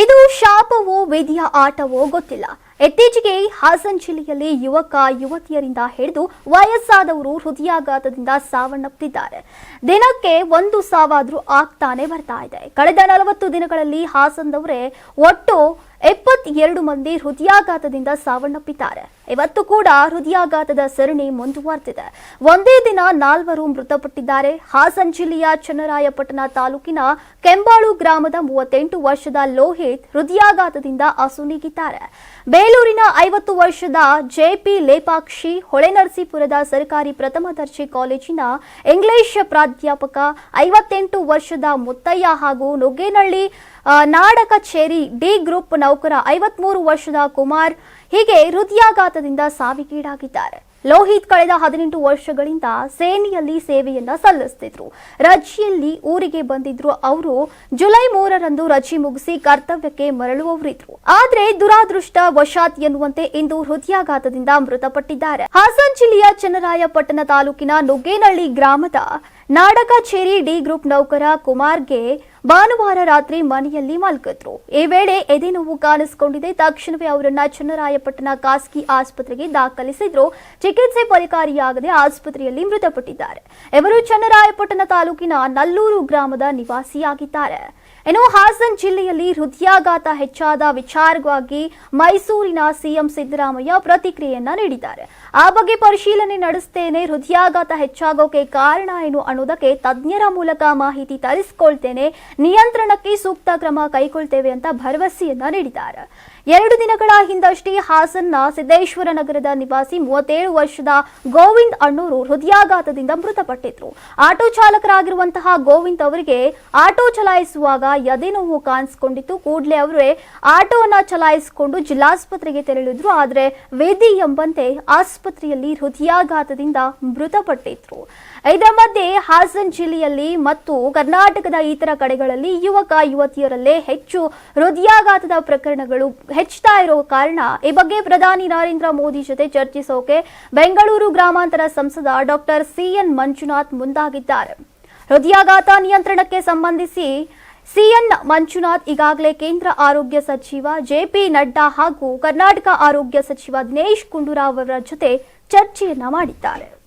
ಇದು ಶಾಪವೋ ವಿಧಿಯ ಆಟವೋ ಗೊತ್ತಿಲ್ಲ. ಇತ್ತೀಚೆಗೆ ಹಾಸನ ಜಿಲ್ಲೆಯಲ್ಲಿ ಯುವಕ ಯುವತಿಯರಿಂದ ಹಿಡಿದು ವಯಸ್ಸಾದವರು ಹೃದಯಾಘಾತದಿಂದ ಸಾವನ್ನಪ್ಪಿದ್ದಾರೆ. ದಿನಕ್ಕೆ ಒಂದು ಸಾವಾದ್ರೂ ಆಗ್ತಾನೆ ಬರ್ತಾ ಇದೆ. ಕಳೆದ 40 ದಿನಗಳಲ್ಲಿ ಹಾಸನದವರೇ ಒಟ್ಟು 72 ಮಂದಿ ಹೃದಯಾಘಾತದಿಂದ ಸಾವನ್ನಪ್ಪಿದ್ದಾರೆ. ಇವತ್ತು ಕೂಡ ಹೃದಯಾಘಾತದ ಸರಣಿ ಮುಂದುವರೆದಿದೆ. ಒಂದೇ ದಿನ 4 ಮೃತಪಟ್ಟಿದ್ದಾರೆ. ಹಾಸನ ಜಿಲ್ಲೆಯ ಚನ್ನರಾಯಪಟ್ಟಣ ತಾಲೂಕಿನ ಕೆಂಬಾಳು ಗ್ರಾಮದ 38 ವರ್ಷದ ಲೋಹಿತ್ ಹೃದಯಾಘಾತದಿಂದ ಅಸುನೀಗಿದ್ದಾರೆ. ಬೇಲೂರಿನ 50 ವರ್ಷದ ಜೆಪಿ ಲೇಪಾಕ್ಷಿ, ಹೊಳೆನರಸೀಪುರದ ಸರ್ಕಾರಿ ಪ್ರಥಮ ದರ್ಜೆ ಕಾಲೇಜಿನ ಇಂಗ್ಲಿಷ್ ಪ್ರಾಧ್ಯಾಪಕ 58 ವರ್ಷದ ಮುತ್ತಯ್ಯ ಹಾಗೂ ನುಗ್ಗೇನಹಳ್ಳಿ ನಾಡಕಚೇರಿ ಡಿ ಗ್ರೂಪ್ ನೌಕರ 53 ವರ್ಷದ ಕುಮಾರ್ ಹೀಗೆ ಹೃದಯಾಘಾತದಿಂದ ಸಾವಿಗೀಡಾಗಿದ್ದಾರೆ. ಲೋಹಿತ್ ಕಳೆದ 18 ವರ್ಷಗಳಿಂದ ಸೇನೆಯಲ್ಲಿ ಸೇವೆಯನ್ನ ಸಲ್ಲಿಸುತ್ತಿದ್ರು. ರಜೆಯಲ್ಲಿ ಊರಿಗೆ ಬಂದಿದ್ರು. ಅವರು ಜುಲೈ 3ರಂದು ರಜೆ ಮುಗಿಸಿ ಕರ್ತವ್ಯಕ್ಕೆ ಮರಳುವವರಿದ್ರು. ಆದ್ರೆ ದುರಾದೃಷ್ಟ ವಶಾತ್ ಎನ್ನುವಂತೆ ಇಂದು ಹೃದಯಾಘಾತದಿಂದ ಮೃತಪಟ್ಟಿದ್ದಾರೆ. ಹಾಸನ ಜಿಲ್ಲೆಯ ಚನ್ನರಾಯಪಟ್ಟಣ ತಾಲೂಕಿನ ನುಗ್ಗೇನಹಳ್ಳಿ ಗ್ರಾಮದ ನಾಡಕಚೇರಿ ಡಿ ಗ್ರೂಪ್ ನೌಕರ ಕುಮಾರ್ಗೆ ಭಾನುವಾರ ರಾತ್ರಿ ಮನೆಯಲ್ಲಿ ಮಲಗಿದ್ರು. ಈ ವೇಳೆ ಎದೆನೋವು ಕಾಣಿಸಿಕೊಂಡಿದೆ. ತಕ್ಷಣವೇ ಅವರನ್ನ ಚನ್ನರಾಯಪಟ್ಟಣ ಖಾಸಗಿ ಆಸ್ಪತ್ರೆಗೆ ದಾಖಲಿಸಿದ್ರು. ಚಿಕಿತ್ಸೆ ಫಲಕಾರಿಯಾಗದೆ ಆಸ್ಪತ್ರೆಯಲ್ಲಿ ಮೃತಪಟ್ಟಿದ್ದಾರೆ. ಇವರು ಚನ್ನರಾಯಪಟ್ಟಣ ತಾಲೂಕಿನ ನಲ್ಲೂರು ಗ್ರಾಮದ ನಿವಾಸಿಯಾಗಿದ್ದಾರೆ. ಇನ್ನು ಹಾಸನ ಜಿಲ್ಲೆಯಲ್ಲಿ ಹೃದಯಾಘಾತ ಹೆಚ್ಚಾದ ವಿಚಾರವಾಗಿ ಮೈಸೂರಿನ ಸಿಎಂ ಸಿದ್ದರಾಮಯ್ಯ ಪ್ರತಿಕ್ರಿಯೆಯನ್ನ ನೀಡಿದ್ದಾರೆ. ಆ ಬಗ್ಗೆ ಪರಿಶೀಲನೆ ನಡೆಸುತ್ತೇನೆ. ಹೃದಯಾಘಾತ ಹೆಚ್ಚಾಗೋಕೆ ಕಾರಣ ಏನು ಅನ್ನೋದಕ್ಕೆ ತಜ್ಞರ ಮೂಲಕ ಮಾಹಿತಿ ತರಿಸಿಕೊಳ್ತೇನೆ. ನಿಯಂತ್ರಣಕ್ಕೆ ಸೂಕ್ತ ಕ್ರಮ ಕೈಗೊಳ್ತೇವೆ ಅಂತ ಭರವಸೆಯನ್ನ ನೀಡಿದ್ದಾರೆ. 2 ದಿನಗಳ ಹಿಂದಷ್ಟೇ ಹಾಸನ್ನ ಸಿದ್ದೇಶ್ವರ ನಗರದ ನಿವಾಸಿ 37 ವರ್ಷದ ಗೋವಿಂದ್ ಅಣ್ಣೂರು ಹೃದಯಾಘಾತದಿಂದ ಮೃತಪಟ್ಟಿದ್ರು. ಆಟೋ ಚಾಲಕರಾಗಿರುವಂತಹ ಗೋವಿಂದ್ ಅವರಿಗೆ ಆಟೋ ಚಲಾಯಿಸುವಾಗ ಎದೆನೋವು ಕಾಣಿಸಿಕೊಂಡಿತ್ತು. ಕೂಡಲೇ ಅವರೇ ಆಟೋವನ್ನ ಚಲಾಯಿಸಿಕೊಂಡು ಜಿಲ್ಲಾಸ್ಪತ್ರೆಗೆ ತೆರಳಿದ್ರು. ಆದರೆ ವಿಧಿ ಎಂಬಂತೆ ಆಸ್ಪತ್ರೆಯಲ್ಲಿ ಹೃದಯಾಘಾತದಿಂದ ಮೃತಪಟ್ಟಿದ್ರು. ಇದರ ಮಧ್ಯೆ ಹಾಸನ ಜಿಲ್ಲೆಯಲ್ಲಿ ಮತ್ತು ಕರ್ನಾಟಕದ ಇತರ ಕಡೆಗಳಲ್ಲಿ ಯುವಕ ಯುವತಿಯರಲ್ಲೇ ಹೆಚ್ಚು ಹೃದಯಾಘಾತದ ಪ್ರಕರಣಗಳು ಹೆಚ್ಚುತ್ತಾ ಇರೋ ಕಾರಣ ಈ ಬಗ್ಗೆ ಪ್ರಧಾನಿ ನರೇಂದ್ರ ಮೋದಿ ಜೊತೆ ಚರ್ಚಿಸೋಕೆ ಬೆಂಗಳೂರು ಗ್ರಾಮಾಂತರ ಸಂಸದ ಡಾಕ್ಟರ್ ಸಿಎನ್ ಮಂಜುನಾಥ್ ಮುಂದಾಗಿದ್ದಾರೆ. ಹೃದಯಾಘಾತ ನಿಯಂತ್ರಣಕ್ಕೆ ಸಂಬಂಧಿಸಿ ಸಿಎನ್ ಮಂಜುನಾಥ್ ಈಗಾಗಲೇ ಕೇಂದ್ರ ಆರೋಗ್ಯ ಸಚಿವ ಜೆಪಿ ನಡ್ಡಾ ಹಾಗೂ ಕರ್ನಾಟಕ ಆರೋಗ್ಯ ಸಚಿವ ದಿನೇಶ್ ಗುಂಡೂರಾವ್ ಅವರ ಜೊತೆ ಚರ್ಚೆಯನ್ನ ಮಾಡಿದ್ದಾರೆ.